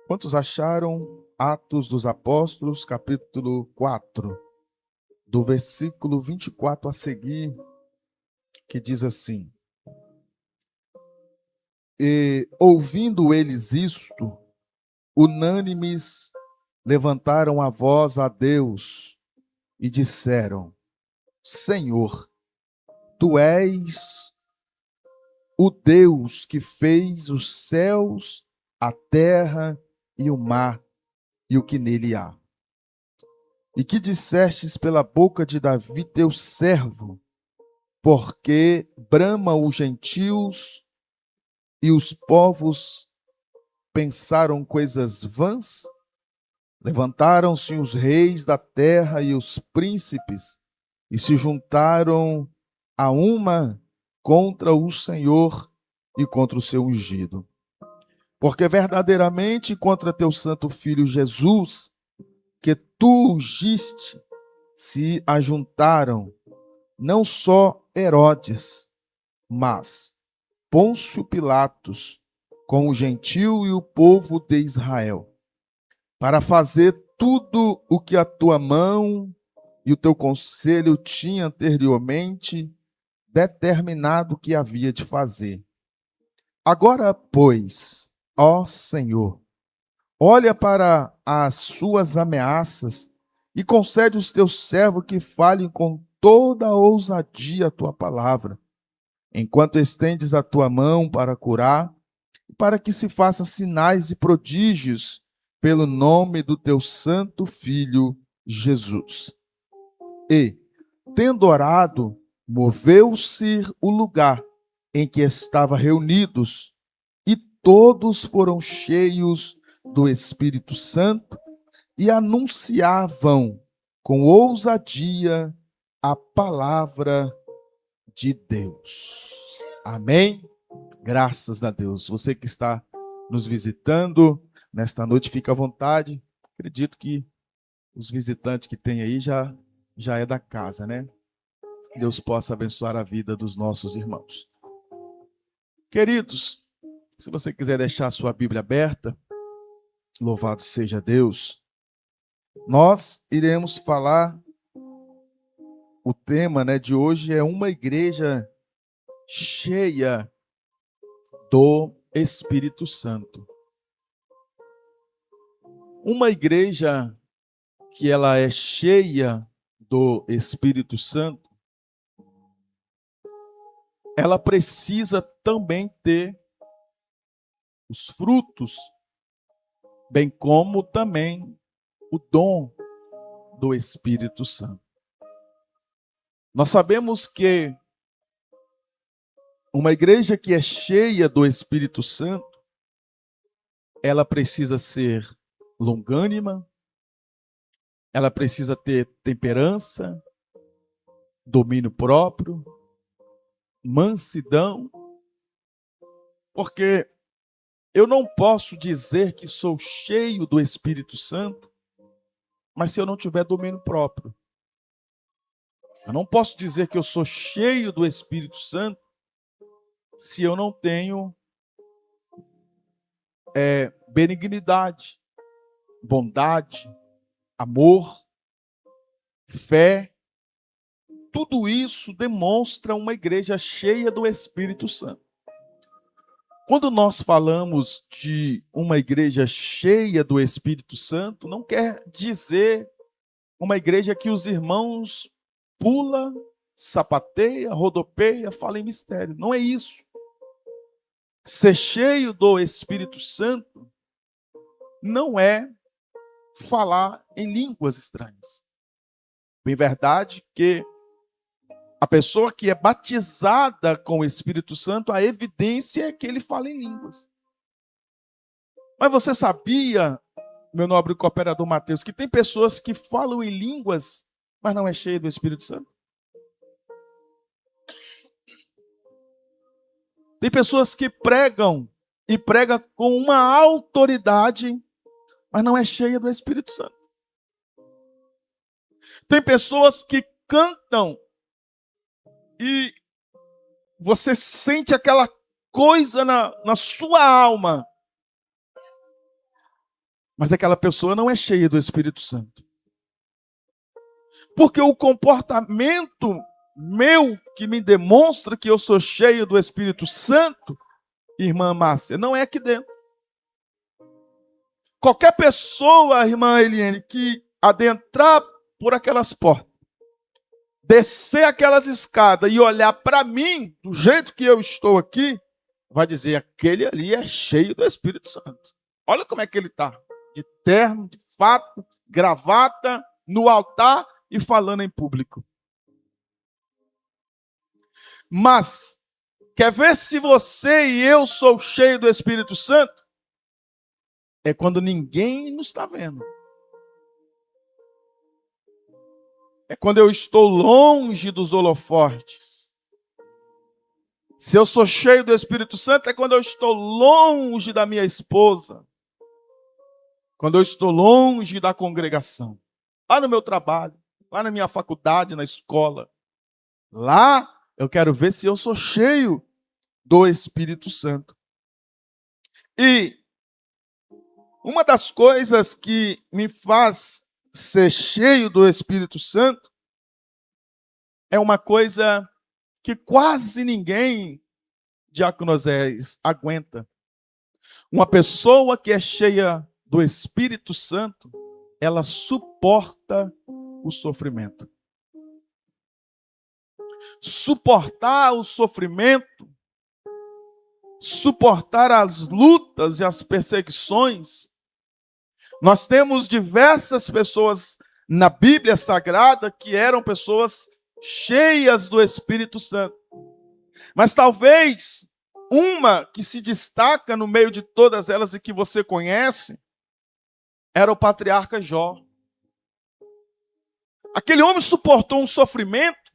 Quantos acharam Atos dos Apóstolos, capítulo 4, do versículo 24 a seguir, que diz assim: E ouvindo eles isto, unânimes levantaram a voz a Deus e disseram: Senhor, tu és o Deus que fez os céus, a terra e o mar e o que nele há. E que dissestes pela boca de Davi teu servo, porque brama os gentios e os povos pensaram coisas vãs? Levantaram-se os reis da terra e os príncipes e se juntaram a uma contra o Senhor e contra o seu ungido. Porque verdadeiramente contra teu santo filho Jesus, que tu ungiste, se ajuntaram não só Herodes, mas Pôncio Pilatos, com o gentil e o povo de Israel, para fazer tudo o que a tua mão e o teu conselho tinha anteriormente determinado que havia de fazer. Agora, pois, ó Senhor, olha para as suas ameaças e concede aos teus servos que falem com toda a ousadia a tua palavra, enquanto estendes a tua mão para curar, para que se façam sinais e prodígios pelo nome do teu santo Filho Jesus. E, tendo orado, moveu-se o lugar em que estavam reunidos, e todos foram cheios do Espírito Santo e anunciavam com ousadia a palavra de Deus. Amém? Graças a Deus. Você que está nos visitando nesta noite, fica à vontade. Acredito que os visitantes que tem aí já é da casa, né? Deus possa abençoar a vida dos nossos irmãos. Queridos, se você quiser deixar a sua Bíblia aberta, louvado seja Deus, nós iremos falar, o tema, de hoje é uma igreja cheia do Espírito Santo. Uma igreja que ela é cheia do Espírito Santo, ela precisa também ter os frutos, bem como também o dom do Espírito Santo. Nós sabemos que uma igreja que é cheia do Espírito Santo, ela precisa ser longânima, ela precisa ter temperança, domínio próprio, mansidão, porque eu não posso dizer que sou cheio do Espírito Santo, mas se eu não tiver domínio próprio. Eu não posso dizer que eu sou cheio do Espírito Santo se eu não tenho benignidade, bondade, amor, fé. Tudo isso demonstra uma igreja cheia do Espírito Santo. Quando nós falamos de uma igreja cheia do Espírito Santo, não quer dizer uma igreja que os irmãos pula, sapateia, rodopeia, fala em mistério. Não é isso. Ser cheio do Espírito Santo não é falar em línguas estranhas. Bem verdade que a pessoa que é batizada com o Espírito Santo, a evidência é que ele fala em línguas. Mas você sabia, meu nobre cooperador Mateus, que tem pessoas que falam em línguas, mas não é cheio do Espírito Santo? Tem pessoas que pregam e pregam com uma autoridade, mas não é cheia do Espírito Santo. Tem pessoas que cantam e você sente aquela coisa na sua alma, Mas aquela pessoa não é cheia do Espírito Santo. Porque o comportamento meu que me demonstra que eu sou cheio do Espírito Santo, irmã Márcia, não é aqui dentro. Qualquer pessoa, irmã Eliane, que adentrar por aquelas portas, descer aquelas escadas e olhar para mim, do jeito que eu estou aqui, vai dizer, aquele ali é cheio do Espírito Santo. Olha como é que ele está. De terno, de fato, gravata, no altar e falando em público. Mas, quer ver se você e eu sou cheio do Espírito Santo? É quando ninguém nos está vendo. É quando eu estou longe dos holofortes. Se eu sou cheio do Espírito Santo, é quando eu estou longe da minha esposa. Quando eu estou longe da congregação. Lá no meu trabalho, lá na minha faculdade, na escola. Lá eu quero ver se eu sou cheio do Espírito Santo. E uma das coisas que me faz ser cheio do Espírito Santo é uma coisa que quase ninguém, diácono Osés, aguenta. Uma pessoa que é cheia do Espírito Santo, ela suporta o sofrimento. Suportar o sofrimento, suportar as lutas e as perseguições. Nós temos diversas pessoas na Bíblia Sagrada que eram pessoas cheias do Espírito Santo. Mas talvez uma que se destaca no meio de todas elas e que você conhece era o patriarca Jó. Aquele homem suportou um sofrimento.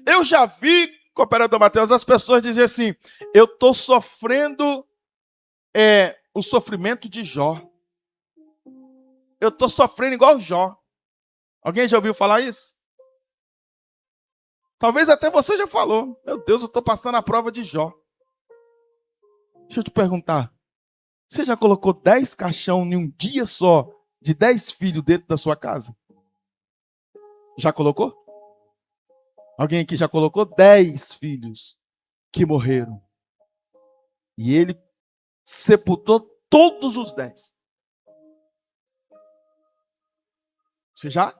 Eu já vi, cooperador Mateus, as pessoas dizem assim, eu estou sofrendo o sofrimento de Jó. Eu estou sofrendo igual Jó. Alguém já ouviu falar isso? Talvez até você já falou. Meu Deus, eu estou passando a prova de Jó. Deixa eu te perguntar. Você já colocou 10 caixão em um dia só de 10 filhos dentro da sua casa? Já colocou? Alguém aqui já colocou 10 filhos que morreram? E ele sepultou todos os 10. Você já?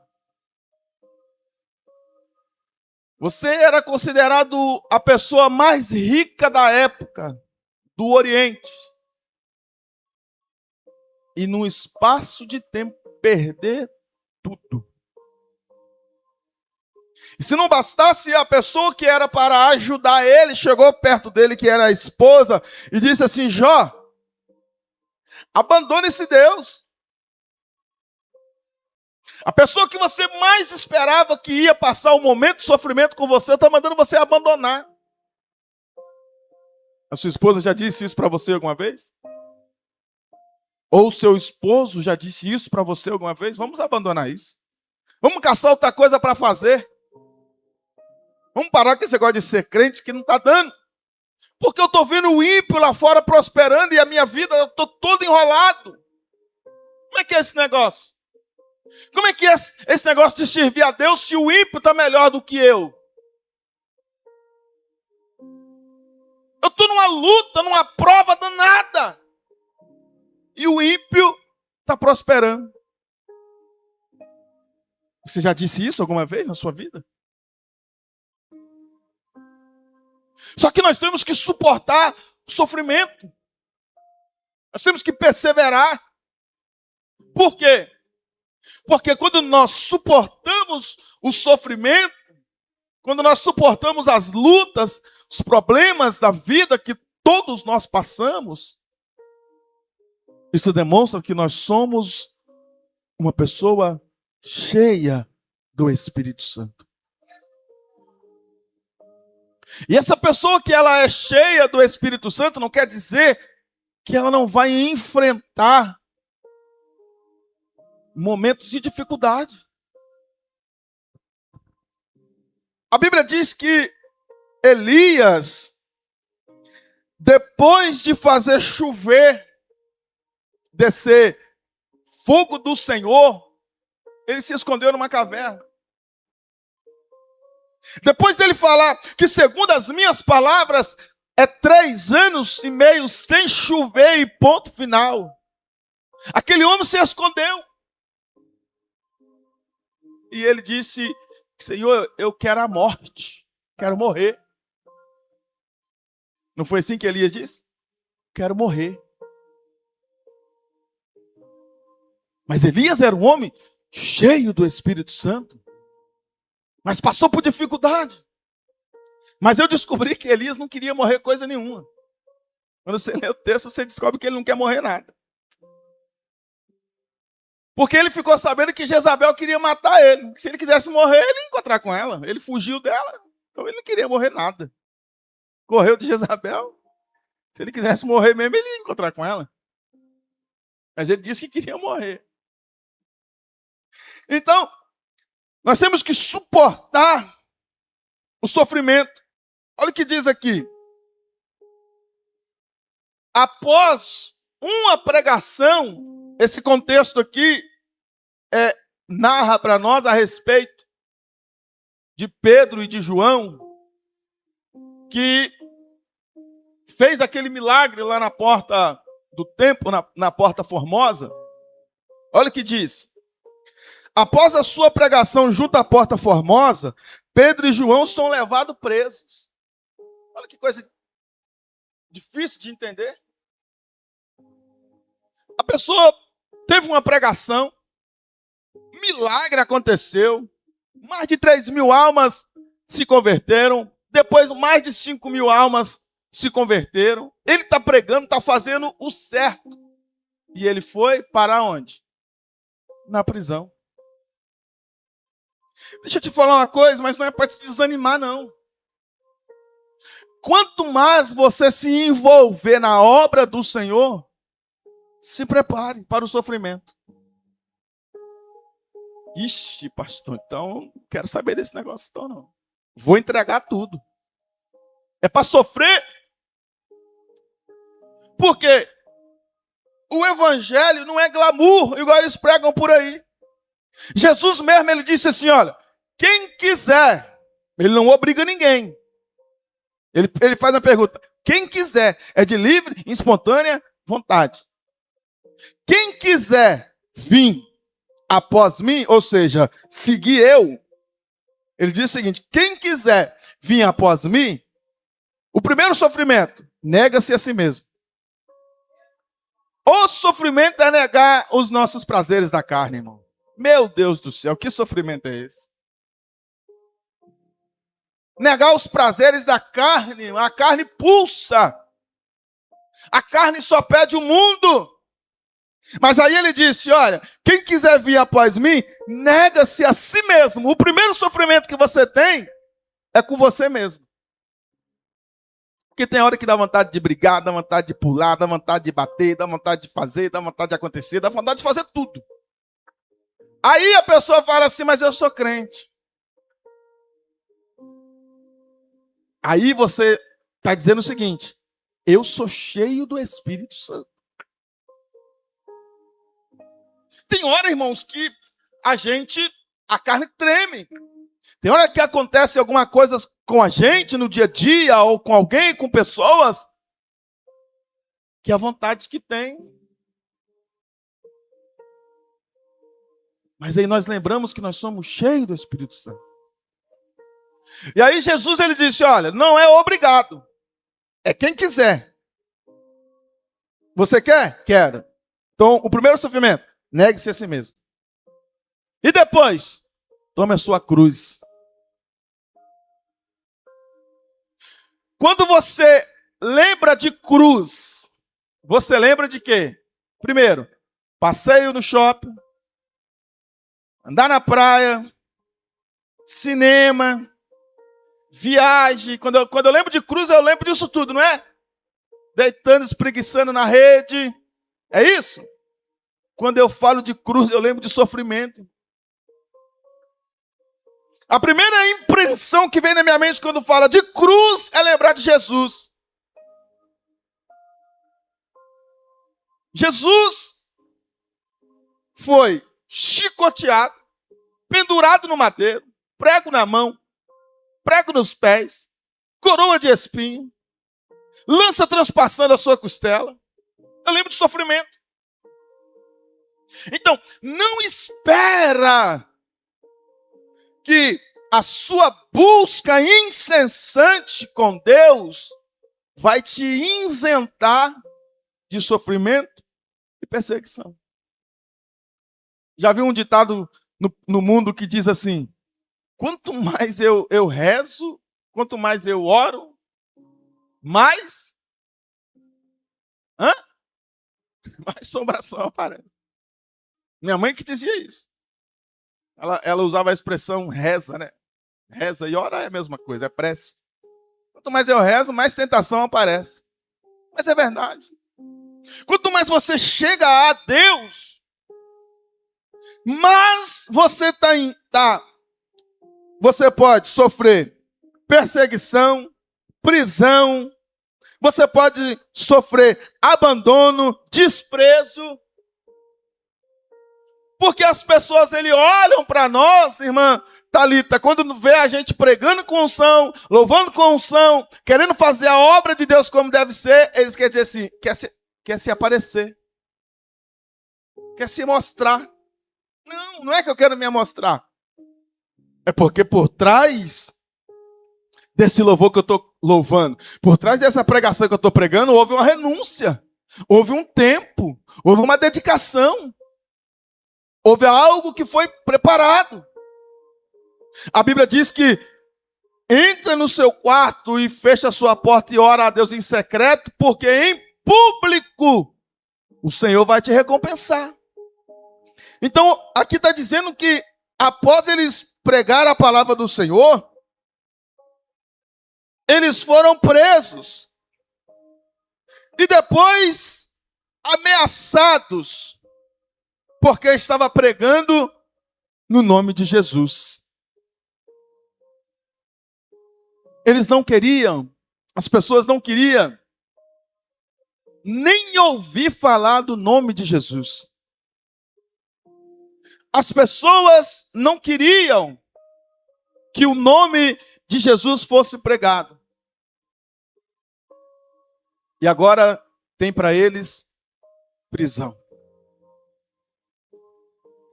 Você era considerado a pessoa mais rica da época, do Oriente. E num espaço de tempo, perder tudo. E se não bastasse, a pessoa que era para ajudar ele, chegou perto dele, que era a esposa, e disse assim, Jó, abandone esse Deus. A pessoa que você mais esperava que ia passar um momento de sofrimento com você, está mandando você abandonar. A sua esposa já disse isso para você alguma vez? Ou o seu esposo já disse isso para você alguma vez? Vamos abandonar isso. Vamos caçar outra coisa para fazer. Vamos parar com esse negócio de ser crente que não está dando. Porque eu estou vendo o ímpio lá fora prosperando e a minha vida, eu estou todo enrolado. Como é que é esse negócio? Como é que é esse negócio de servir a Deus se o ímpio está melhor do que eu? Eu estou numa luta, numa prova danada. E o ímpio está prosperando. Você já disse isso alguma vez na sua vida? Só que nós temos que suportar o sofrimento. Nós temos que perseverar. Por quê? Porque quando nós suportamos o sofrimento, quando nós suportamos as lutas, os problemas da vida que todos nós passamos, isso demonstra que nós somos uma pessoa cheia do Espírito Santo. E essa pessoa que ela é cheia do Espírito Santo não quer dizer que ela não vai enfrentar momentos de dificuldade. A Bíblia diz que Elias, depois de fazer chover descer fogo do Senhor, ele se escondeu numa caverna. Depois dele falar que, segundo as minhas palavras, é 3 anos e meio sem chover e ponto final, aquele homem se escondeu. E ele disse: Senhor, eu quero a morte, quero morrer. Não foi assim que Elias disse? Quero morrer. Mas Elias era um homem cheio do Espírito Santo, mas passou por dificuldade. Mas eu descobri que Elias não queria morrer coisa nenhuma. Quando você lê o texto, você descobre que ele não quer morrer nada. Porque ele ficou sabendo que Jezabel queria matar ele. Se ele quisesse morrer, ele ia encontrar com ela. Ele fugiu dela, então ele não queria morrer nada. Correu de Jezabel. Se ele quisesse morrer mesmo, ele ia encontrar com ela. Mas ele disse que queria morrer. Então, nós temos que suportar o sofrimento. Olha o que diz aqui. Após uma pregação, esse contexto aqui narra para nós a respeito de Pedro e de João, que fez aquele milagre lá na porta do templo, na porta formosa. Olha o que diz. Após a sua pregação junto à porta formosa, Pedro e João são levados presos. Olha que coisa difícil de entender. A pessoa teve uma pregação, milagre aconteceu, mais de 3.000 almas se converteram, depois mais de 5.000 almas se converteram. Ele está pregando, está fazendo o certo. E ele foi para onde? Na prisão. Deixa eu te falar uma coisa, mas não é para te desanimar, não. Quanto mais você se envolver na obra do Senhor, se prepare para o sofrimento. Ixi, pastor, então não quero saber desse negócio então, não. Vou entregar tudo. É para sofrer? Porque o evangelho não é glamour, igual eles pregam por aí. Jesus mesmo, ele disse assim, olha, quem quiser, ele não obriga ninguém. Ele faz a pergunta, quem quiser, é de livre e espontânea vontade. Quem quiser vir após mim, ou seja, seguir eu, ele diz o seguinte, quem quiser vir após mim, o primeiro sofrimento, nega-se a si mesmo. O sofrimento é negar os nossos prazeres da carne, irmão. Meu Deus do céu, que sofrimento é esse? Negar os prazeres da carne, a carne pulsa. A carne só pede o mundo. Mas aí ele disse, olha, quem quiser vir após mim, nega-se a si mesmo. O primeiro sofrimento que você tem é com você mesmo. Porque tem hora que dá vontade de brigar, dá vontade de pular, dá vontade de bater, dá vontade de fazer, dá vontade de acontecer, dá vontade de fazer tudo. Aí a pessoa fala assim, mas eu sou crente. Aí você está dizendo o seguinte, eu sou cheio do Espírito Santo. Tem hora, irmãos, que a carne treme. Tem hora que acontece alguma coisa com a gente no dia a dia, ou com alguém, com pessoas, que a vontade que tem. Mas aí nós lembramos que nós somos cheios do Espírito Santo. E aí Jesus, ele disse, olha, não é obrigado. É quem quiser. Você quer? Quero. Então, o primeiro sofrimento, negue-se a si mesmo. E depois, tome a sua cruz. Quando você lembra de cruz, você lembra de quê? Primeiro, passeio no shopping, andar na praia, cinema, viagem. Quando eu lembro de cruz, eu lembro disso tudo, não é? Deitando, espreguiçando na rede. É isso? Quando eu falo de cruz, eu lembro de sofrimento. A primeira impressão que vem na minha mente quando fala de cruz é lembrar de Jesus. Jesus, foi chicoteado, pendurado no madeiro, prego na mão, prego nos pés, coroa de espinho, lança transpassando a sua costela. Eu lembro de sofrimento. Então, não espera que a sua busca incessante com Deus vai te isentar de sofrimento e perseguição. Já viu um ditado no mundo que diz assim: quanto mais eu rezo, quanto mais eu oro, mais mais assombração aparece. Minha mãe que dizia isso. Ela usava a expressão reza, né? Reza e ora é a mesma coisa, é prece. Quanto mais eu rezo, mais tentação aparece. Mas é verdade. Quanto mais você chega a Deus, mais você você pode sofrer perseguição, prisão, você pode sofrer abandono, desprezo. Porque as pessoas olham para nós, irmã Thalita, quando vê a gente pregando com unção, louvando com unção, querendo fazer a obra de Deus como deve ser, eles querem dizer assim, quer se aparecer, quer se mostrar. Não é que eu quero me mostrar. É porque por trás desse louvor que eu estou louvando, por trás dessa pregação que eu estou pregando, houve uma renúncia, houve um tempo, houve uma dedicação. Houve algo que foi preparado. A Bíblia diz que entra no seu quarto e fecha a sua porta e ora a Deus em secreto, porque em público o Senhor vai te recompensar. Então, aqui está dizendo que após eles pregar a palavra do Senhor, eles foram presos. E depois ameaçados, porque estava pregando no nome de Jesus. Eles não queriam, as pessoas não queriam nem ouvir falar do nome de Jesus. As pessoas não queriam que o nome de Jesus fosse pregado. E agora tem para eles prisão.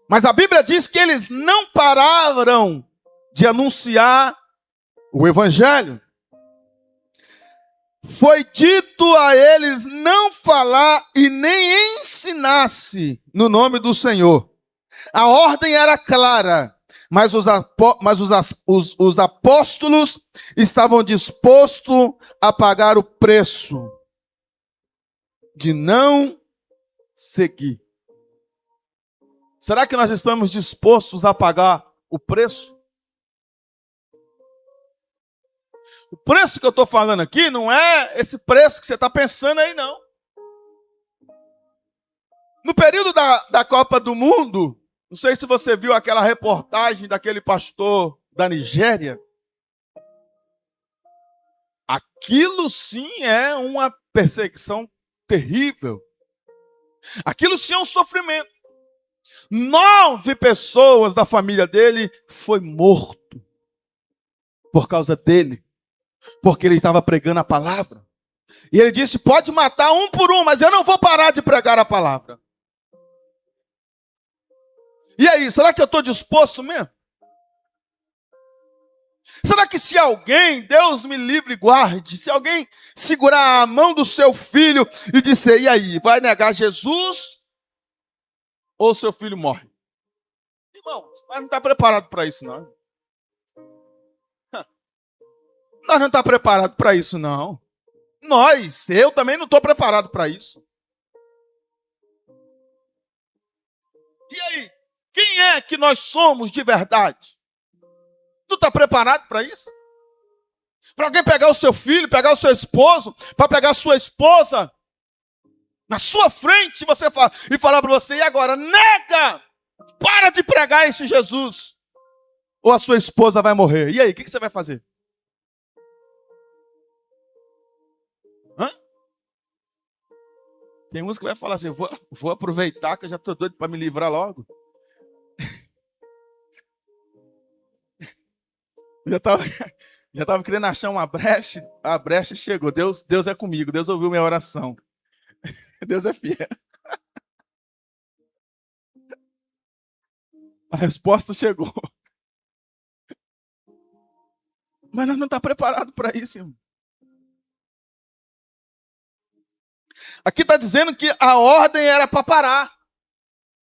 Mas a Bíblia diz que eles não pararam de anunciar o Evangelho. Foi dito a eles não falar e nem ensinasse no nome do Senhor. A ordem era clara, mas os apóstolos estavam dispostos a pagar o preço de não seguir. Será que nós estamos dispostos a pagar o preço? O preço que eu estou falando aqui não é esse preço que você está pensando aí, não. No período da Copa do Mundo, não sei se você viu aquela reportagem daquele pastor da Nigéria. Aquilo sim é uma perseguição terrível. Aquilo sim é um sofrimento. 9 pessoas da família dele foi morto por causa dele, porque ele estava pregando a palavra. E ele disse: pode matar um por um, mas eu não vou parar de pregar a palavra. E aí, será que eu estou disposto mesmo? Será que se alguém, Deus me livre e guarde, se alguém segurar a mão do seu filho e disser: e aí, vai negar Jesus ou seu filho morre? Irmão, nós não estamos preparados para isso, não. Nós não estamos preparados para isso, não. Eu também não estou preparado para isso. E aí, quem é que nós somos de verdade? Tu está preparado para isso? Para alguém pegar o seu filho, pegar o seu esposo, para pegar a sua esposa na sua frente e falar para você: e agora? Nega! Para de pregar esse Jesus, ou a sua esposa vai morrer. E aí, o que você vai fazer? Tem uns que vai falar assim, vou aproveitar que eu já estou doido para me livrar logo. Já estava querendo achar uma brecha, a brecha chegou. Deus é comigo, Deus ouviu minha oração. Deus é fiel. A resposta chegou. Mas nós não estamos preparados para isso, irmão. Aqui está dizendo que a ordem era para parar.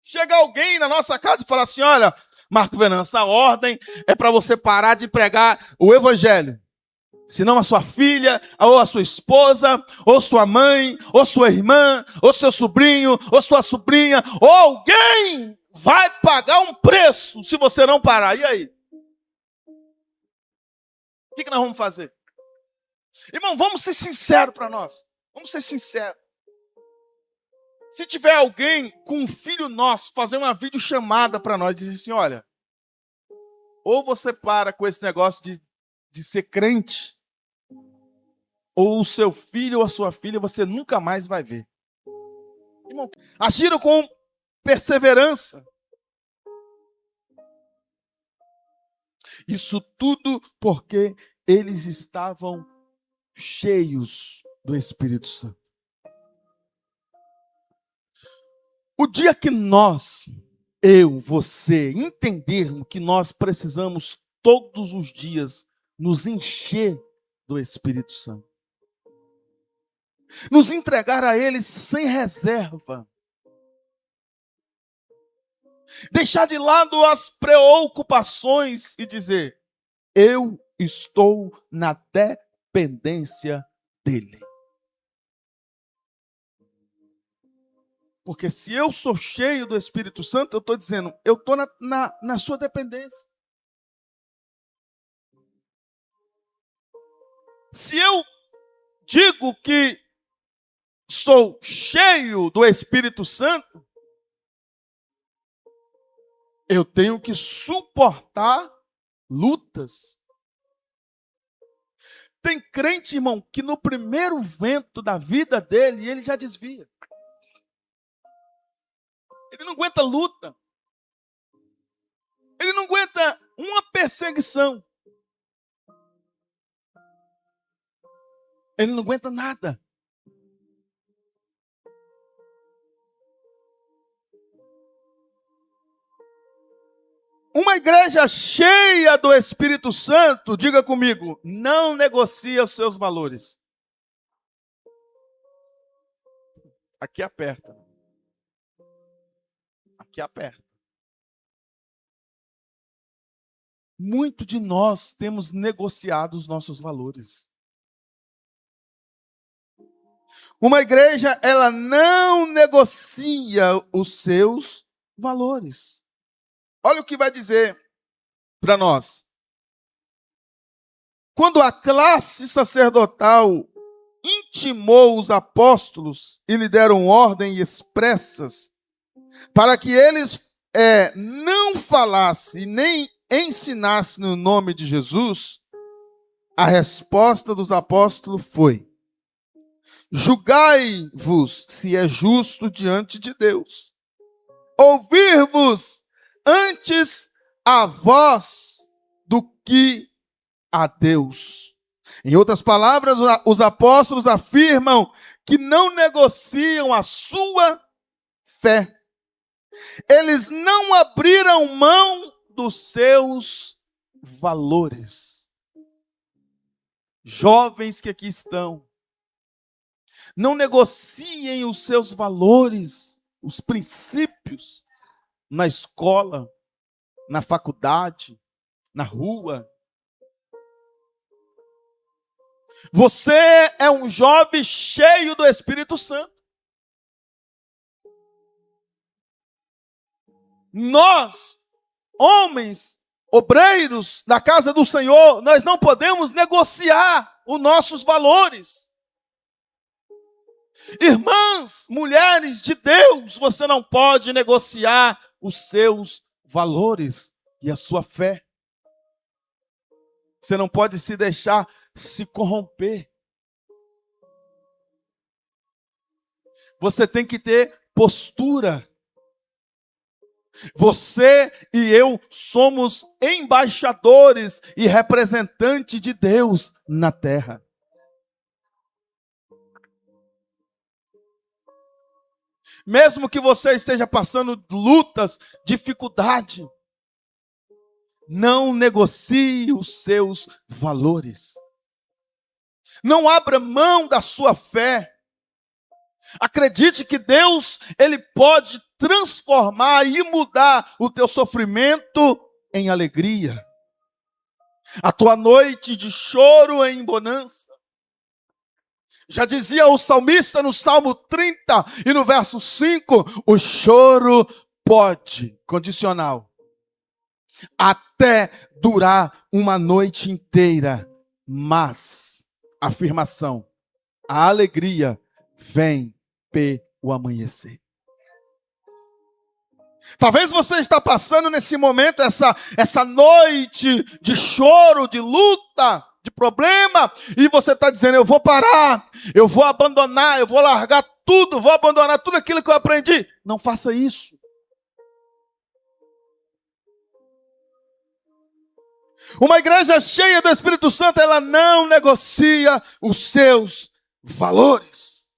Chega alguém na nossa casa e fala assim, olha, Marco Venâncio, a ordem é para você parar de pregar o evangelho. Senão a sua filha, ou a sua esposa, ou sua mãe, ou sua irmã, ou seu sobrinho, ou sua sobrinha, ou alguém vai pagar um preço se você não parar. E aí? O que nós vamos fazer? Irmão, vamos ser sinceros para nós. Vamos ser sinceros. Se tiver alguém com um filho nosso fazer uma videochamada para nós, dizer assim, olha, ou você para com esse negócio de ser crente, ou o seu filho ou a sua filha você nunca mais vai ver. Irmão, agiram com perseverança. Isso tudo porque eles estavam cheios do Espírito Santo. O dia que nós, eu, você, entendermos que nós precisamos todos os dias nos encher do Espírito Santo, nos entregar a Ele sem reserva, deixar de lado as preocupações e dizer, eu estou na dependência dEle. Porque se eu sou cheio do Espírito Santo, eu estou dizendo, eu estou na sua dependência. Se eu digo que sou cheio do Espírito Santo, eu tenho que suportar lutas. Tem crente, irmão, que no primeiro vento da vida dele, ele já desvia. Ele não aguenta luta. Ele não aguenta uma perseguição. Ele não aguenta nada. Uma igreja cheia do Espírito Santo, diga comigo, não negocia os seus valores. Aqui aperta. Aqui aperta. Muito de nós temos negociado os nossos valores. Uma igreja, ela não negocia os seus valores. Olha o que vai dizer para nós. Quando a classe sacerdotal intimou os apóstolos e lhe deram ordens expressas para que eles não falassem nem ensinassem no nome de Jesus, a resposta dos apóstolos foi: julgai-vos se é justo diante de Deus. Ouvir-vos antes a vós do que a Deus. Em outras palavras, os apóstolos afirmam que não negociam a sua fé. Eles não abriram mão dos seus valores. Jovens que aqui estão, não negociem os seus valores, os princípios, na escola, na faculdade, na rua. Você é um jovem cheio do Espírito Santo. Nós, homens, obreiros da casa do Senhor, nós não podemos negociar os nossos valores. Irmãs, mulheres de Deus, você não pode negociar os seus valores e a sua fé. Você não pode se deixar se corromper. você tem que ter postura. Você e eu somos embaixadores e representantes de Deus na terra. Mesmo que você esteja passando lutas, dificuldade, não negocie os seus valores. Não abra mão da sua fé. Acredite que Deus, Ele pode transformar e mudar o teu sofrimento em alegria. A tua noite de choro em bonança. Já dizia o salmista no Salmo 30 e no verso 5, o choro pode, condicional, até durar uma noite inteira, mas, afirmação, a alegria vem pelo amanhecer. Talvez você está passando nesse momento, essa noite de choro, de luta, de problema, e você está dizendo, eu vou parar, eu vou abandonar, eu vou largar tudo, vou abandonar tudo aquilo que eu aprendi. Não faça isso. Uma igreja cheia do Espírito Santo, ela não negocia os seus valores.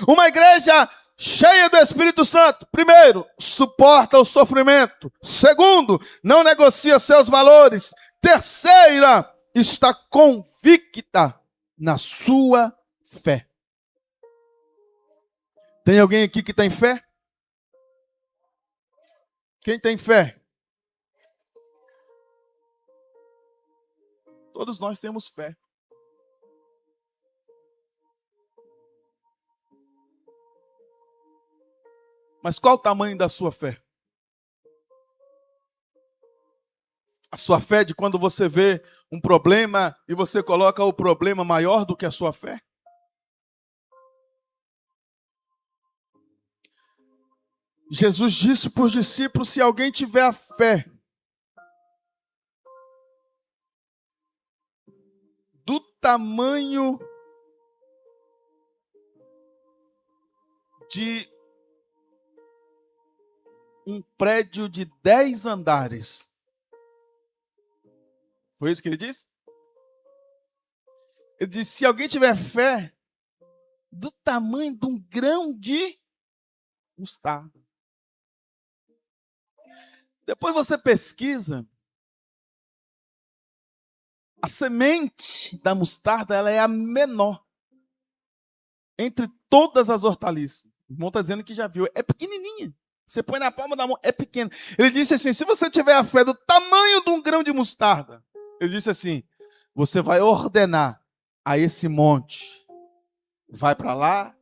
Uma igreja cheia do Espírito Santo, primeiro, suporta o sofrimento. Segundo, não negocia seus valores. Terceira, está convicta na sua fé. Tem alguém aqui que tem fé? Quem tem fé? Todos nós temos fé. Mas qual o tamanho da sua fé? A sua fé de quando você vê um problema e você coloca o problema maior do que a sua fé? Jesus disse para os discípulos, se alguém tiver a fé do tamanho de um prédio de 10 andares. Foi isso que ele disse? Ele disse, se alguém tiver fé do tamanho de um grão de mostarda. Depois você pesquisa, a semente da mostarda, ela é a menor entre todas as hortaliças. O irmão está dizendo que já viu, é pequenininha. Você põe na palma da mão, é pequeno. Ele disse assim, se você tiver a fé do tamanho de um grão de mostarda, ele disse assim, você vai ordenar a esse monte, vai para lá,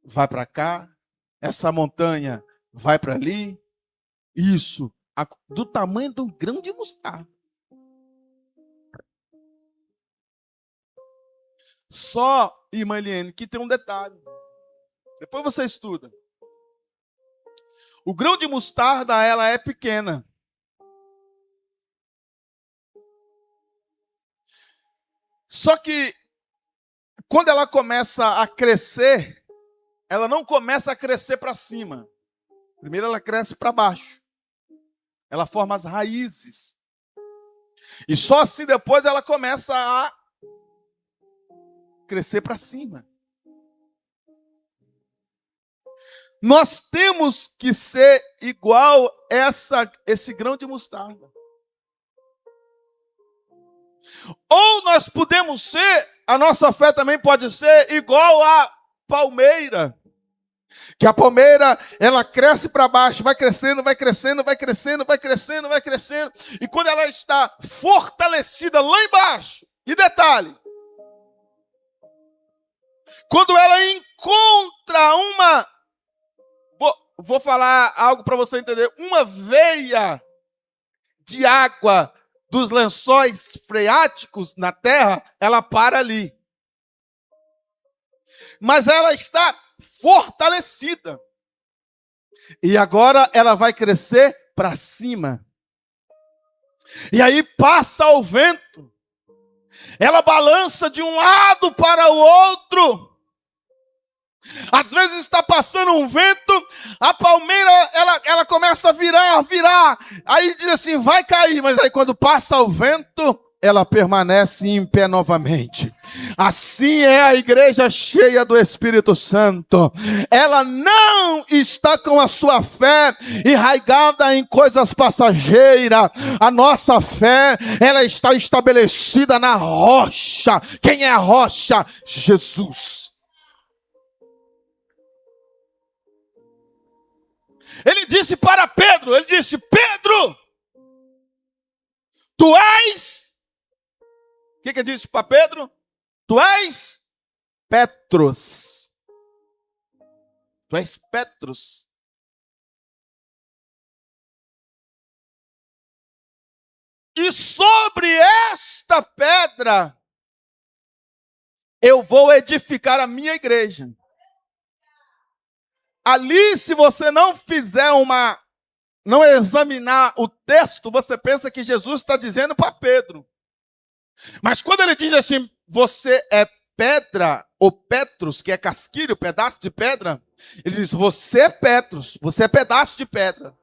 vai para cá, essa montanha vai para ali, isso, do tamanho de um grão de mostarda. Só, irmã Eliane, que tem um detalhe. Depois você estuda. O grão de mostarda, ela é pequena. Só que, quando ela começa a crescer, ela não começa a crescer para cima. Primeiro ela cresce para baixo. Ela forma as raízes. E só assim depois ela começa a crescer para cima. Nós temos que ser igual esse grão de mostarda. Ou nós podemos ser, a nossa fé também pode ser igual a palmeira. Que a palmeira, ela cresce para baixo, vai crescendo, vai crescendo, vai crescendo, vai crescendo, vai crescendo. E quando ela está fortalecida lá embaixo, e detalhe, quando ela encontra vou falar algo para você entender, uma veia de água dos lençóis freáticos na terra, ela para ali. Mas ela está fortalecida. E agora ela vai crescer para cima. E aí passa o vento. Ela balança de um lado para o outro. Às vezes está passando um vento, a palmeira ela começa a virar. Aí diz assim, vai cair, mas aí quando passa o vento, ela permanece em pé novamente. Assim é a igreja cheia do Espírito Santo. Ela não está com a sua fé enraigada em coisas passageiras. A nossa fé, ela está estabelecida na rocha. Quem é a rocha? Jesus. Ele disse para Pedro, Pedro, tu és... O que ele disse para Pedro? Tu és Petros. Tu és Petros. E sobre esta pedra eu vou edificar a minha igreja. Ali, se você não não examinar o texto, você pensa que Jesus está dizendo para Pedro. Mas quando ele diz assim, você é pedra, ou Petros, que é casquilho, pedaço de pedra, ele diz, você é Petros, você é pedaço de pedra.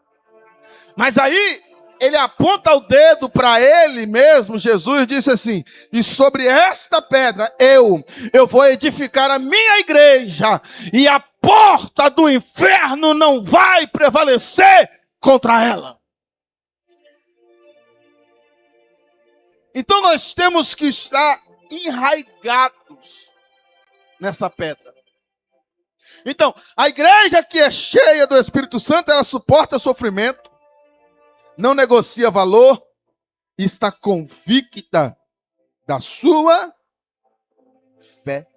Mas aí, ele aponta o dedo para ele mesmo, Jesus disse assim, e sobre esta pedra eu vou edificar a minha igreja, e a porta do inferno não vai prevalecer contra ela. Então nós temos que estar enraigados nessa pedra. Então, a igreja que é cheia do Espírito Santo, ela suporta sofrimento, não negocia valor, e está convicta da sua fé.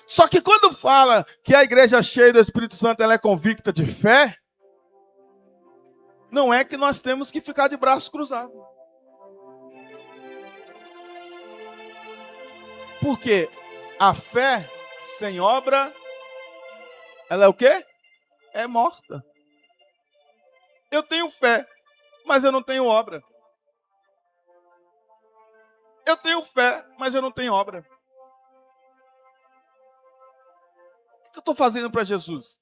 Só que quando fala que a igreja cheia do Espírito Santo ela é convicta de fé, não é que nós temos que ficar de braços cruzados. Porque a fé sem obra, ela é o quê? É morta. Eu tenho fé, mas eu não tenho obra. Eu tenho fé, mas eu não tenho obra. O que eu estou fazendo para Jesus?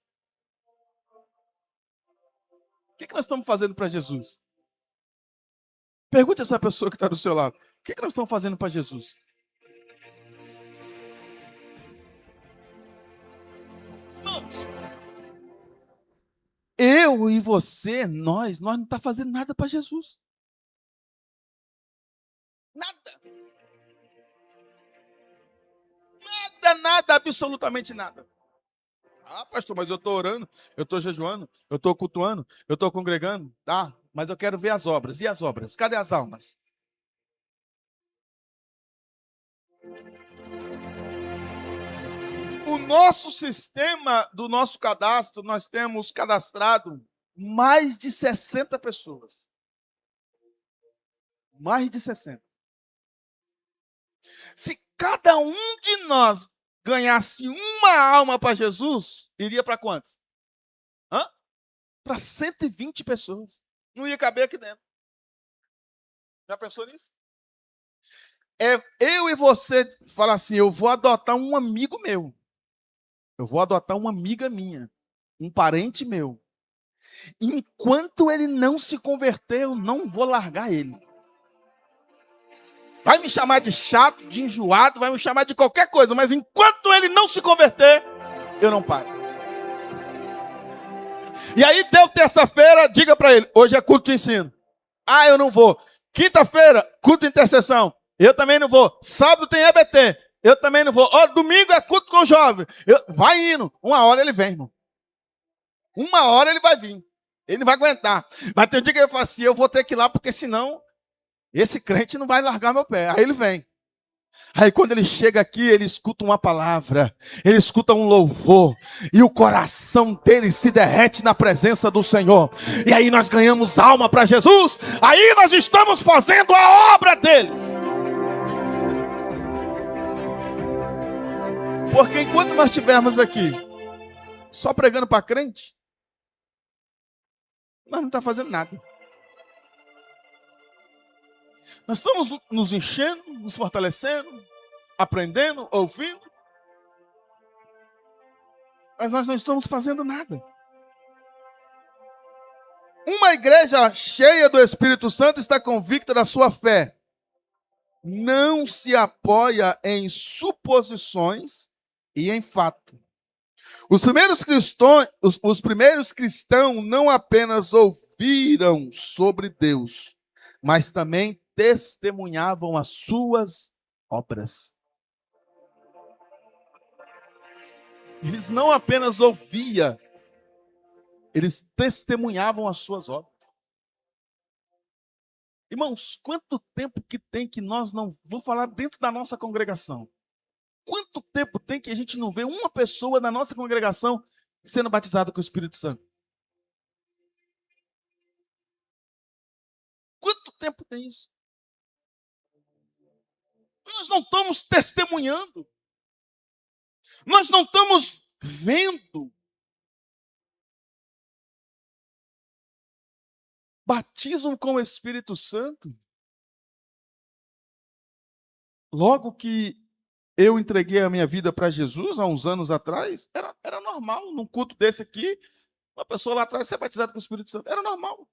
O que nós estamos fazendo para Jesus? Pergunte a essa pessoa que está do seu lado. O que nós estamos fazendo para Jesus? Irmãos, eu e você, nós não estamos fazendo nada para Jesus. Nada. Nada, absolutamente nada. Ah, pastor, mas eu estou orando, eu estou jejuando, eu estou cultuando, eu estou congregando. Tá, mas eu quero ver as obras. E as obras? Cadê as almas? O nosso sistema, do nosso cadastro, nós temos cadastrado mais de 60 pessoas. Mais de 60. Se cada um de nós ganhasse uma alma para Jesus, iria para quantos? Para 120 pessoas. Não ia caber aqui dentro. Já pensou nisso? Eu e você falar assim, eu vou adotar um amigo meu. Eu vou adotar uma amiga minha. Um parente meu. Enquanto ele não se converter, eu não vou largar ele. Vai me chamar de chato, de enjoado, vai me chamar de qualquer coisa, mas enquanto ele não se converter, eu não paro. E aí deu terça-feira, diga para ele, hoje é culto de ensino. Ah, eu não vou. Quinta-feira, culto de intercessão. Eu também não vou. Sábado tem EBT. Eu também não vou. Domingo é culto com o jovem. Vai indo. Uma hora ele vem, irmão. Uma hora ele vai vir. Ele não vai aguentar. Mas tem um dia que ele fala assim, eu vou ter que ir lá, porque senão esse crente não vai largar meu pé. Aí ele vem. Aí quando ele chega aqui, ele escuta uma palavra, ele escuta um louvor, e o coração dele se derrete na presença do Senhor. E aí nós ganhamos alma para Jesus, aí nós estamos fazendo a obra dele. Porque enquanto nós estivermos aqui, só pregando para crente, nós não estamos fazendo nada. Nós estamos nos enchendo, nos fortalecendo, aprendendo, ouvindo, mas nós não estamos fazendo nada. Uma igreja cheia do Espírito Santo está convicta da sua fé. Não se apoia em suposições e em fato. Os primeiros cristãos não apenas ouviram sobre Deus, mas também testemunhavam as suas obras. Eles não apenas ouviam, eles testemunhavam as suas obras. Irmãos, quanto tempo que tem que nós não... Vou falar dentro da nossa congregação. Quanto tempo tem que a gente não vê uma pessoa da nossa congregação sendo batizada com o Espírito Santo? Quanto tempo tem isso? Nós não estamos testemunhando. Nós não estamos vendo. Batismo com o Espírito Santo. Logo que eu entreguei a minha vida para Jesus, há uns anos atrás, era normal, num culto desse aqui, uma pessoa lá atrás ser batizada com o Espírito Santo. Era normal.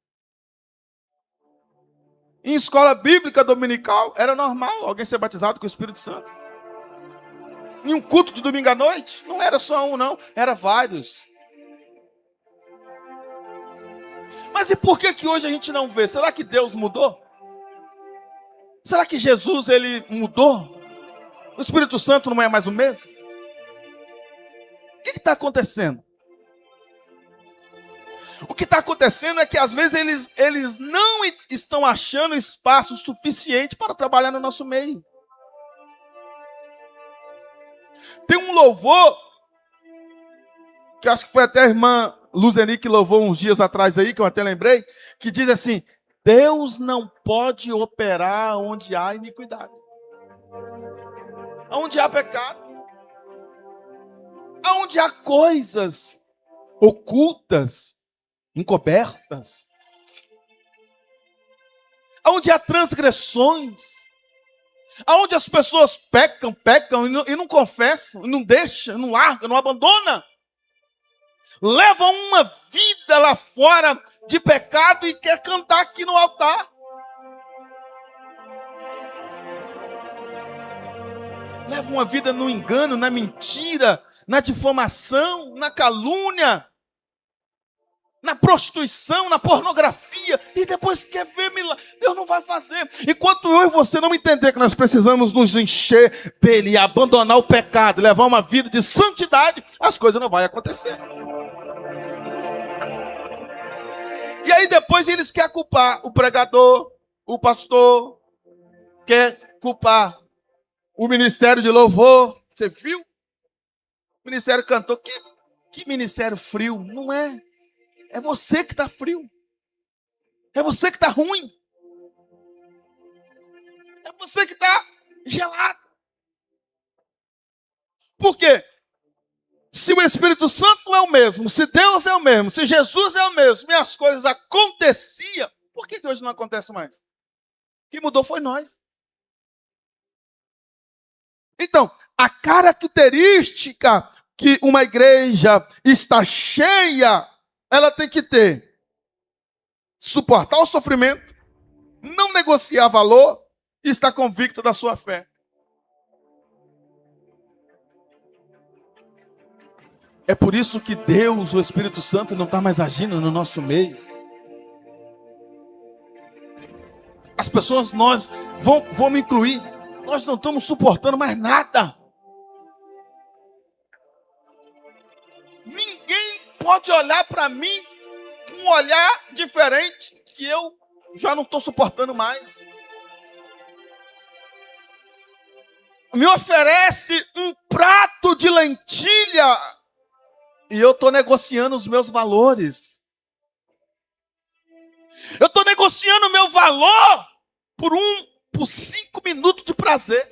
Em escola bíblica dominical, era normal alguém ser batizado com o Espírito Santo. Em um culto de domingo à noite, não era só um, não, era vários. Mas e por que hoje a gente não vê? Será que Deus mudou? Será que Jesus, ele mudou? O Espírito Santo não é mais o mesmo? O que está acontecendo? O que está acontecendo é que às vezes eles não estão achando espaço suficiente para trabalhar no nosso meio. Tem um louvor, que acho que foi até a irmã Luzeni que louvou uns dias atrás aí, que eu até lembrei, que diz assim: Deus não pode operar onde há iniquidade. Onde há pecado. Onde há coisas ocultas, encobertas. Onde há transgressões. Onde as pessoas pecam e não confessam, e não deixam, não largam, não abandonam. Levam uma vida lá fora de pecado e quer cantar aqui no altar. Levam uma vida no engano, na mentira, na difamação, na calúnia, na prostituição, na pornografia, e depois quer ver milagre. Deus não vai fazer. Enquanto eu e você não entender que nós precisamos nos encher dele e abandonar o pecado, levar uma vida de santidade, as coisas não vão acontecer. E aí depois eles querem culpar o pregador, o pastor, quer culpar o ministério de louvor. Você viu? O ministério cantor. Que ministério frio? Não é. É você que está frio. É você que está ruim. É você que está gelado. Por quê? Se o Espírito Santo é o mesmo, se Deus é o mesmo, se Jesus é o mesmo, e as coisas aconteciam, por que hoje não acontece mais? Quem mudou foi nós. Então, a característica que uma igreja está cheia, ela tem que ter: suportar o sofrimento, não negociar valor e estar convicta da sua fé. É por isso que Deus, o Espírito Santo, não está mais agindo no nosso meio. As pessoas, vão me incluir, nós não estamos suportando mais nada. Ninguém pode olhar para mim com um olhar diferente, que eu já não estou suportando mais. Me oferece um prato de lentilha e eu estou negociando os meus valores. Eu estou negociando o meu valor por 5 minutos de prazer.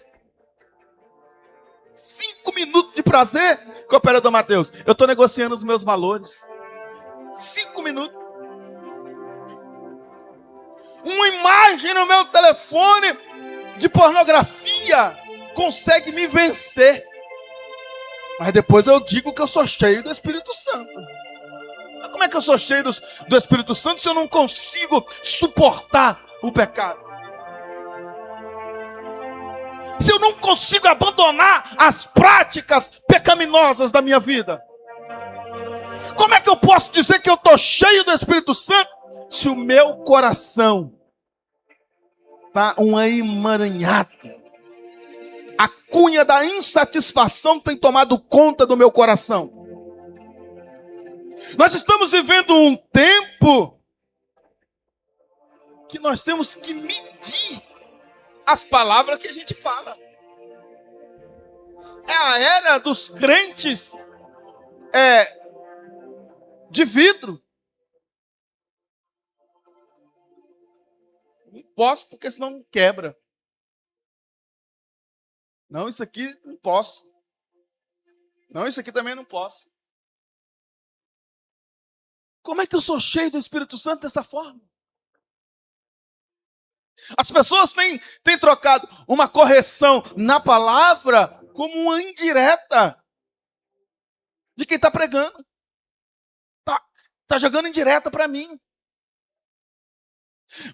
5 minutos de prazer, cooperador Mateus. Eu estou negociando os meus valores. 5 minutos. Uma imagem no meu telefone de pornografia. consegue me vencer. Mas depois eu digo que eu sou cheio do Espírito Santo. Mas como é que eu sou cheio do Espírito Santo se eu não consigo suportar o pecado? Se eu não consigo abandonar as práticas pecaminosas da minha vida? Como é que eu posso dizer que eu estou cheio do Espírito Santo se o meu coração está um emaranhado? A cunha da insatisfação tem tomado conta do meu coração. Nós estamos vivendo um tempo que nós temos que medir as palavras que a gente fala. É a era dos crentes de vidro. Não posso porque senão quebra. Não, isso aqui não posso. Não, isso aqui também não posso. Como é que eu sou cheio do Espírito Santo dessa forma? As pessoas têm trocado uma correção na palavra como uma indireta de quem está pregando. Está jogando indireta para mim.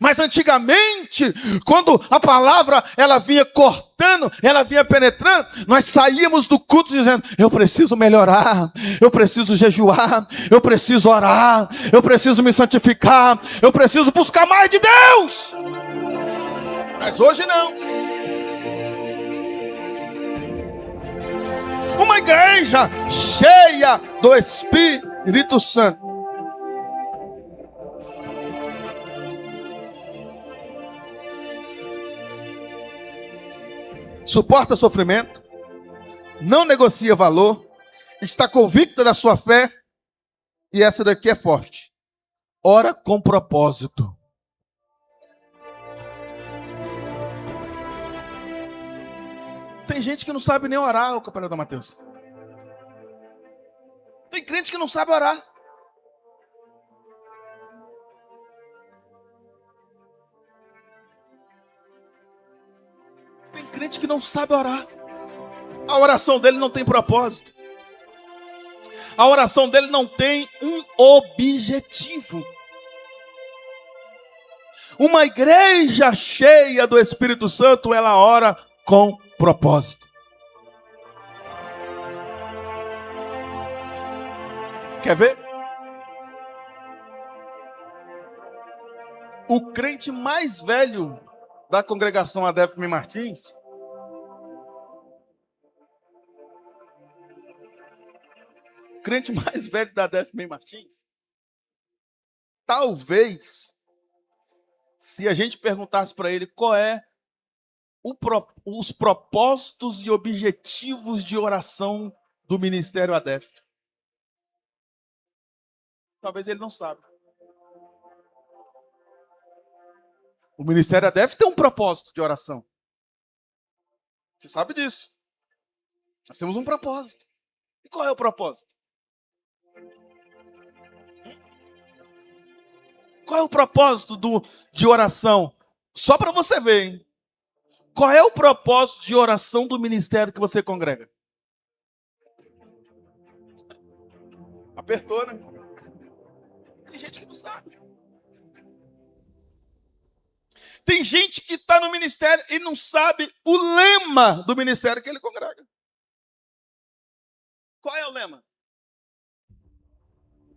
Mas antigamente, quando a palavra ela vinha cortando, ela vinha penetrando, nós saíamos do culto dizendo: eu preciso melhorar, eu preciso jejuar, eu preciso orar, eu preciso me santificar, eu preciso buscar mais de Deus. Mas hoje não. Uma igreja cheia do Espírito Santo. Suporta sofrimento, não negocia valor, está convicta da sua fé, e essa daqui é forte. Ora com propósito. Tem gente que não sabe nem orar, o companheiro da Mateus. Tem crente que não sabe orar. Tem crente que não sabe orar. A oração dele não tem propósito. A oração dele não tem um objetivo. Uma igreja cheia do Espírito Santo, ela ora com propósito. Quer ver? O crente mais velho da congregação Adefme Martins, o crente mais velho da Adefme Martins, talvez, se a gente perguntasse para ele qual é os propósitos e objetivos de oração do Ministério Adef, talvez ele não saiba. O Ministério Adef tem um propósito de oração. Você sabe disso. Nós temos um propósito. E qual é o propósito? Qual é o propósito de oração? Só para você ver, hein? Qual é o propósito de oração do ministério que você congrega? Apertou, né? Tem gente que não sabe. Tem gente que está no ministério e não sabe o lema do ministério que ele congrega. Qual é o lema?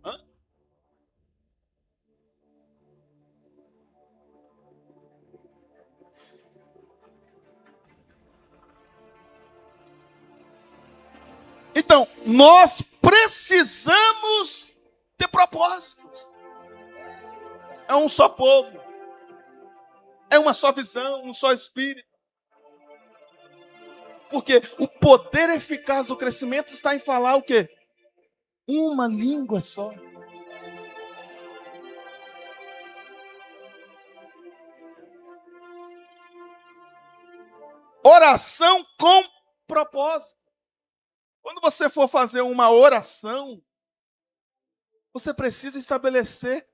Hã? Então, nós precisamos ter propósitos. É um só povo. É uma só visão, um só espírito. Porque o poder eficaz do crescimento está em falar o quê? Uma língua só. Oração com propósito. Quando você for fazer uma oração, você precisa estabelecer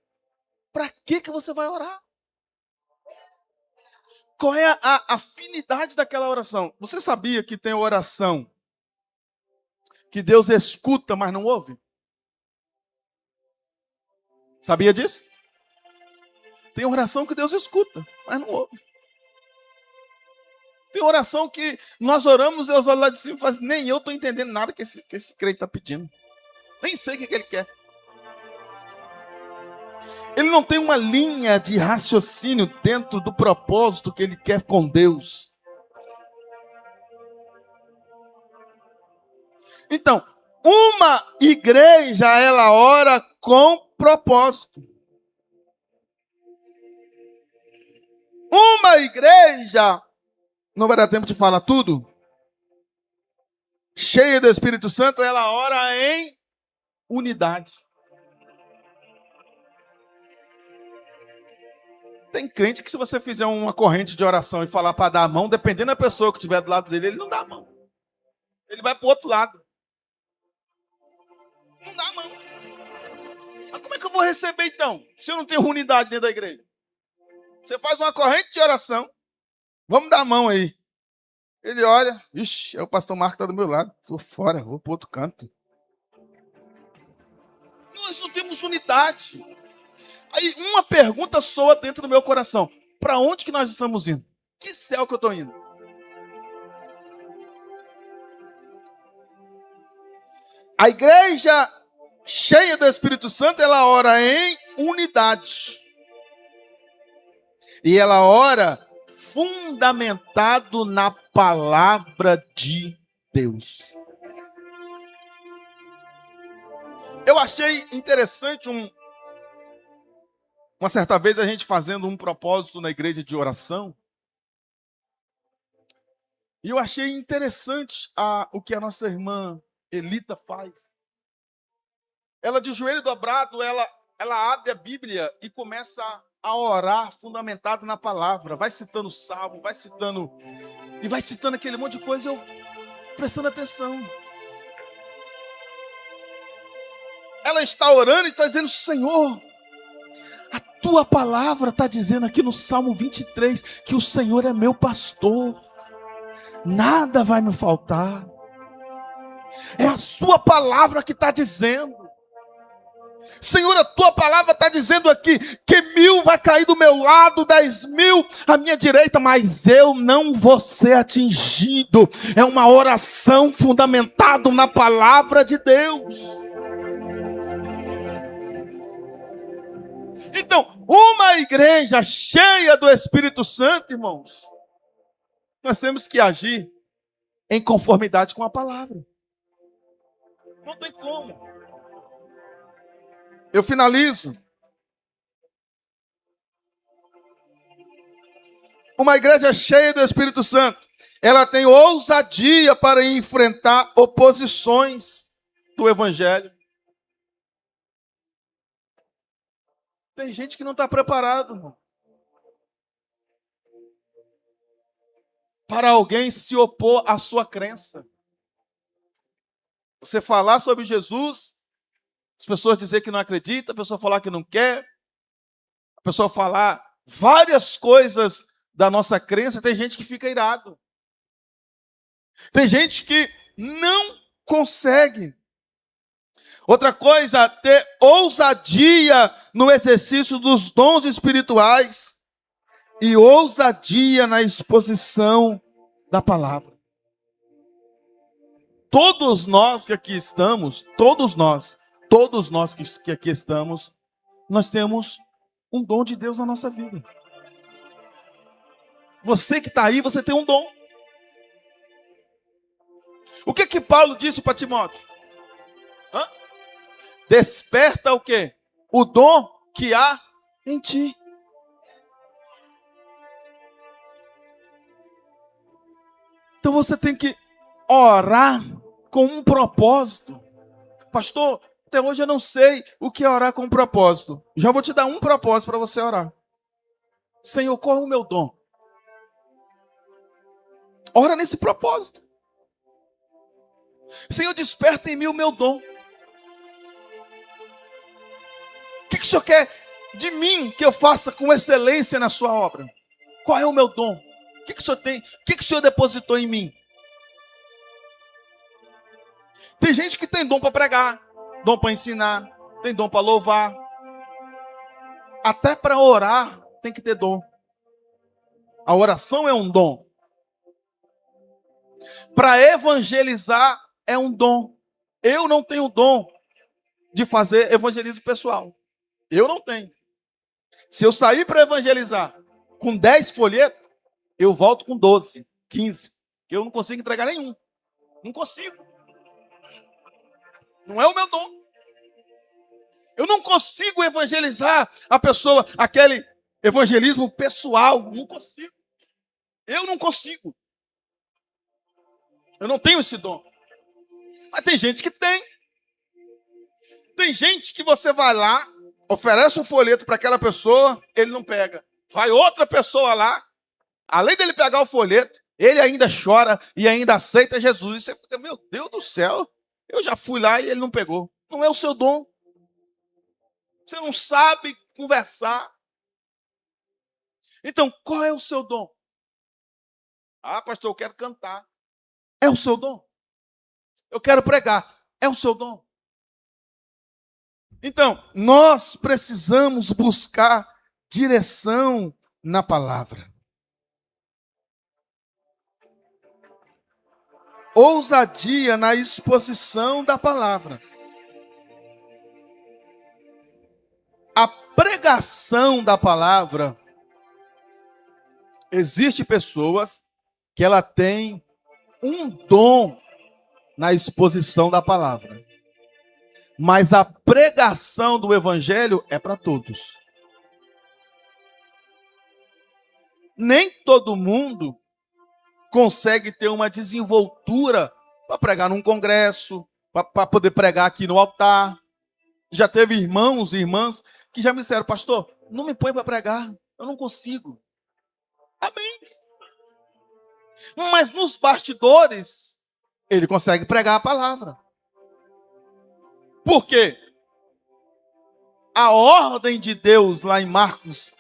para que você vai orar. Qual é a afinidade daquela oração? Você sabia que tem oração que Deus escuta, mas não ouve? Sabia disso? Tem oração que Deus escuta, mas não ouve. Tem oração que nós oramos, Deus olha lá de cima e fala assim, nem eu estou entendendo nada que esse crente está pedindo. Nem sei o que ele quer. Ele não tem uma linha de raciocínio dentro do propósito que ele quer com Deus. Então, uma igreja, ela ora com propósito. Uma igreja, não vai dar tempo de falar tudo, cheia do Espírito Santo, ela ora em unidade. Tem crente que se você fizer uma corrente de oração e falar para dar a mão, dependendo da pessoa que estiver do lado dele, ele não dá a mão. Ele vai para o outro lado. Não dá a mão. Mas como é que eu vou receber então, se eu não tenho unidade dentro da igreja? Você faz uma corrente de oração, vamos dar a mão aí. Ele olha, ixi, é o pastor Marco que está do meu lado, estou fora, vou para outro canto. Nós não temos unidade. Aí uma pergunta soa dentro do meu coração. Para onde que nós estamos indo? Que céu que eu estou indo? A igreja cheia do Espírito Santo, ela ora em unidade. E ela ora fundamentado na palavra de Deus. Eu achei interessante uma certa vez a gente fazendo um propósito na igreja de oração. E eu achei interessante o que a nossa irmã Elita faz. Ela de joelho dobrado, ela abre a Bíblia e começa a orar fundamentado na palavra. Vai citando o salmo, vai citando aquele monte de coisa, eu prestando atenção. Ela está orando e está dizendo, Senhor, a tua palavra está dizendo aqui no Salmo 23 que o Senhor é meu pastor, nada vai me faltar. É a sua palavra que está dizendo. Senhor, a tua palavra está dizendo aqui que 1.000 vai cair do meu lado, 10.000 à minha direita, mas eu não vou ser atingido. É uma oração fundamentada na palavra de Deus. Então, uma igreja cheia do Espírito Santo, irmãos, nós temos que agir em conformidade com a palavra. Não tem como. Eu finalizo. Uma igreja cheia do Espírito Santo, ela tem ousadia para enfrentar oposições do Evangelho. Tem gente que não está preparado, irmão, para alguém se opor à sua crença. Você falar sobre Jesus, as pessoas dizer que não acredita, a pessoa falar que não quer, a pessoa falar várias coisas da nossa crença, tem gente que fica irado. Tem gente que não consegue. Outra coisa, ter ousadia no exercício dos dons espirituais e ousadia na exposição da palavra. Todos nós que aqui estamos, todos nós que aqui estamos, nós temos um dom de Deus na nossa vida. Você que está aí, você tem um dom. O que Paulo disse para Timóteo? Desperta o quê? O dom que há em ti. Então você tem que orar com um propósito. Pastor, até hoje eu não sei o que é orar com um propósito. Já vou te dar um propósito para você orar. Senhor, qual é o meu dom? Ora nesse propósito. Senhor, desperta em mim o meu dom. O que o Senhor quer de mim que eu faça com excelência na sua obra? Qual é o meu dom? que o senhor tem? O que o senhor depositou em mim? Tem gente que tem dom para pregar, dom para ensinar, tem dom para louvar. Até para orar tem que ter dom. A oração é um dom. Para evangelizar é um dom. Eu não tenho dom de fazer evangelismo pessoal. Eu não tenho. Se eu sair para evangelizar com 10 folhetos, eu volto com 12, 15. Eu não consigo entregar nenhum. Não consigo. Não é o meu dom. Eu não consigo evangelizar a pessoa, aquele evangelismo pessoal. Não consigo. Eu não consigo. Eu não tenho esse dom. Mas tem gente que tem. Tem gente que você vai lá, oferece um folheto para aquela pessoa, ele não pega. Vai outra pessoa lá, além dele pegar o folheto, ele ainda chora e ainda aceita Jesus. E você fica, meu Deus do céu, eu já fui lá e ele não pegou. Não é o seu dom. Você não sabe conversar. Então, qual é o seu dom? Ah, pastor, eu quero cantar. É o seu dom. Eu quero pregar. É o seu dom. Então, nós precisamos buscar direção na palavra. Ousadia na exposição da palavra. A pregação da palavra, existe pessoas que ela tem um dom na exposição da palavra. Mas a pregação do evangelho é para todos. Nem todo mundo consegue ter uma desenvoltura para pregar num congresso, para poder pregar aqui no altar. Já teve irmãos e irmãs que já me disseram, pastor, não me põe para pregar, eu não consigo. Amém. Mas nos bastidores, ele consegue pregar a palavra. Por quê? A ordem de Deus lá em Marcos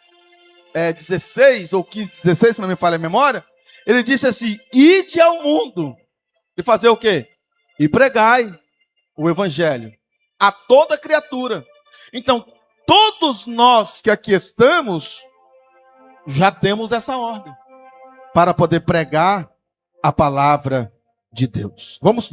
16 ou 15, 16, se não me falha a memória, ele disse assim, ide ao mundo e fazer o quê? E pregai o evangelho a toda criatura. Então, todos nós que aqui estamos, já temos essa ordem para poder pregar a palavra de Deus. Vamos